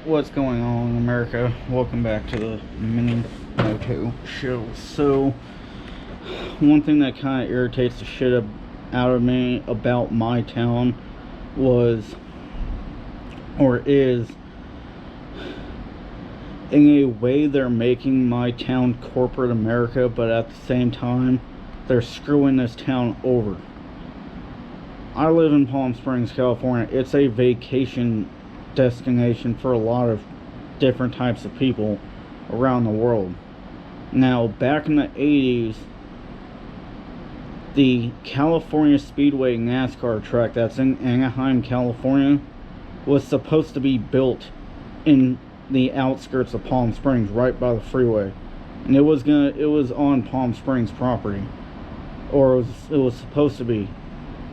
What's going on in America? Welcome back to the Mini Moto Show. So, one thing that kind of irritates the shit out of me about my town was, or is, in a way they're making my town corporate America, but at the same time, they're screwing this town over. I live in Palm Springs, California. It's a vacation destination for a lot of different types of people around the world. Now, back in the 80s, the California Speedway NASCAR track that's in Anaheim, California, was supposed to be built in the outskirts of Palm Springs, right by the freeway, and it was on Palm Springs property, or it was supposed to be.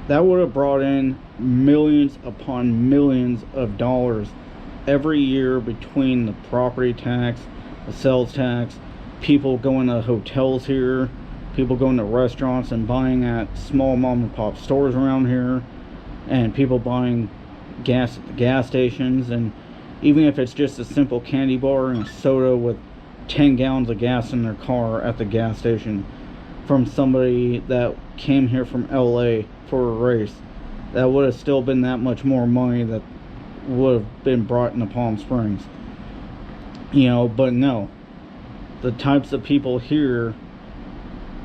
That would have brought in millions upon millions of dollars every year between the property tax, the sales tax, people going to hotels here, people going to restaurants and buying at small mom and pop stores around here, and people buying gas at the gas stations. And even if it's just a simple candy bar and a soda with 10 gallons of gas in their car at the gas station from somebody that came here from LA for a race, that would have still been that much more money that would have been brought into Palm Springs. But no. The types of people here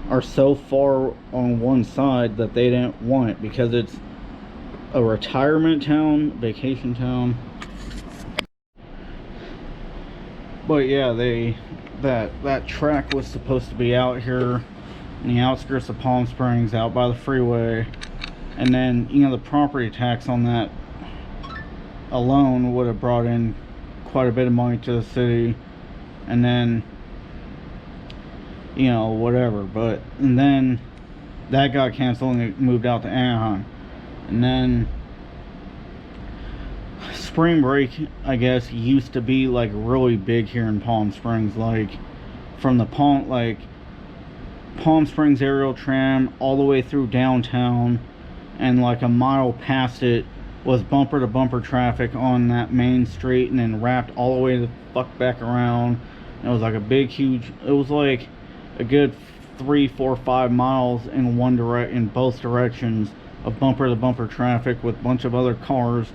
are so far on one side that they didn't want it, because it's a retirement town, vacation town. But yeah, that track was supposed to be out here in the outskirts of Palm Springs, out by the freeway. And then, the property tax on that alone would have brought in quite a bit of money to the city. And then, whatever. And then that got canceled and it moved out to Anaheim. And then spring break, I guess, used to be like really big here in Palm Springs. Like from the Palm Springs aerial tram all the way through downtown, and like a mile past it was bumper to bumper traffic on that main street, and then wrapped all the way the fuck back around. And it was like a big huge, it was like a good 3, 4, 5 miles in both directions of bumper to bumper traffic with a bunch of other cars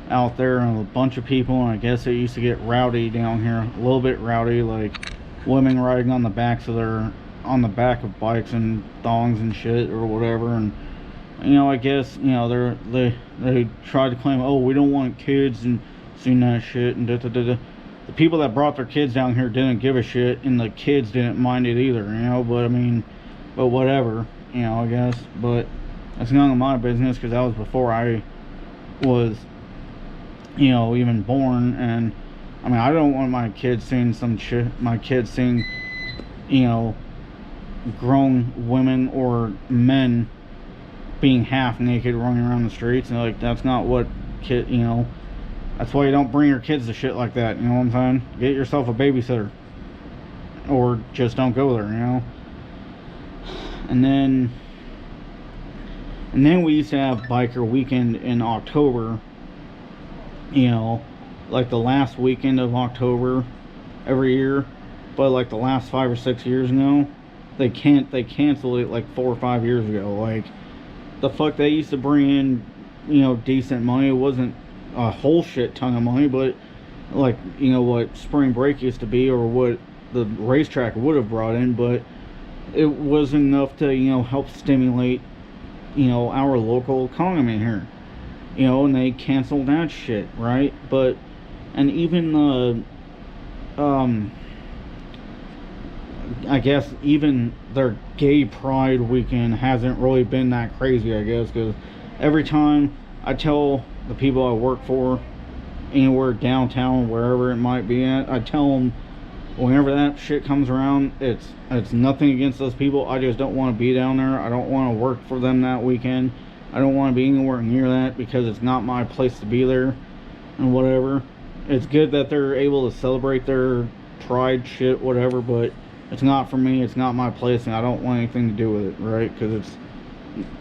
out there and a bunch of people. And I guess it used to get rowdy down here, a little bit rowdy, like women riding on the back of bikes and thongs and shit or whatever. And I guess they tried to claim, oh, we don't want kids and seeing that shit and The people that brought their kids down here didn't give a shit, and the kids didn't mind it either. But whatever, I guess. But that's none of my business, because that was before I was even born. And I don't want my kids seeing some shit. My kids seeing grown women or men being half naked running around the streets. And that's not what that's why you don't bring your kids to shit like that. You know what I'm saying? Get yourself a babysitter, or just don't go there. And then we used to have biker weekend in October, like the last weekend of October every year. But like the last 5 or 6 years now, they canceled it like 4 or 5 years ago. Like, the fuck, they used to bring in decent money. It wasn't a whole shit ton of money, but like what spring break used to be, or what the racetrack would have brought in, but it wasn't enough to help stimulate our local economy here. And they canceled that shit, right? But, and even I guess even their gay pride weekend hasn't really been that crazy, I guess, because every time I tell the people I work for, anywhere downtown, wherever it might be at, I tell them whenever that shit comes around, it's nothing against those people. I just don't want to be down there. I don't want to work for them that weekend. I don't want to be anywhere near that, because it's not my place to be there and whatever. It's good that they're able to celebrate their pride shit, whatever, but it's not for me. It's not my place, and I don't want anything to do with it, right? Because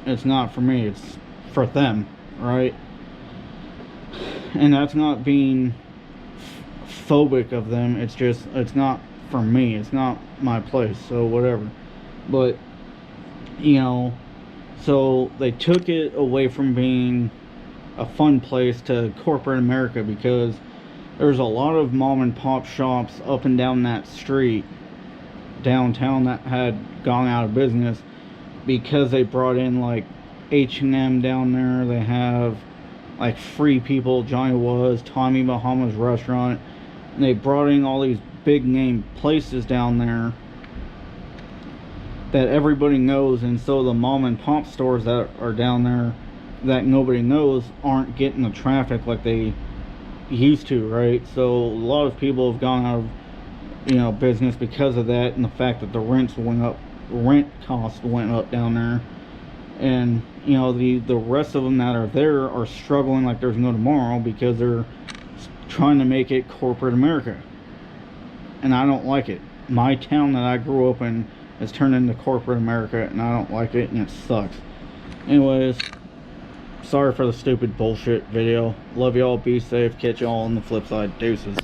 it's not for me. It's for them, right? And that's not being phobic of them. It's just, it's not for me. It's not my place, so whatever. But, you know, so they took it away from being a fun place to corporate America, because there's a lot of mom and pop shops up and down that street downtown that had gone out of business because they brought in like H&M down there. They have like Free People, Johnny Was, Tommy Bahama's restaurant, and they brought in all these big name places down there that everybody knows, and so the mom and pop stores that are down there that nobody knows aren't getting the traffic like they used to, right? So a lot of people have gone out of, you know, business because of that, and the fact that the rent costs went up down there. And you know, the rest of them that are there are struggling like there's no tomorrow because they're trying to make it corporate America, and I don't like it. My town that I grew up in has turned into corporate America, and I don't like it, and it sucks. Anyways, sorry for the stupid bullshit video. Love y'all, be safe, catch y'all on the flip side. Deuces.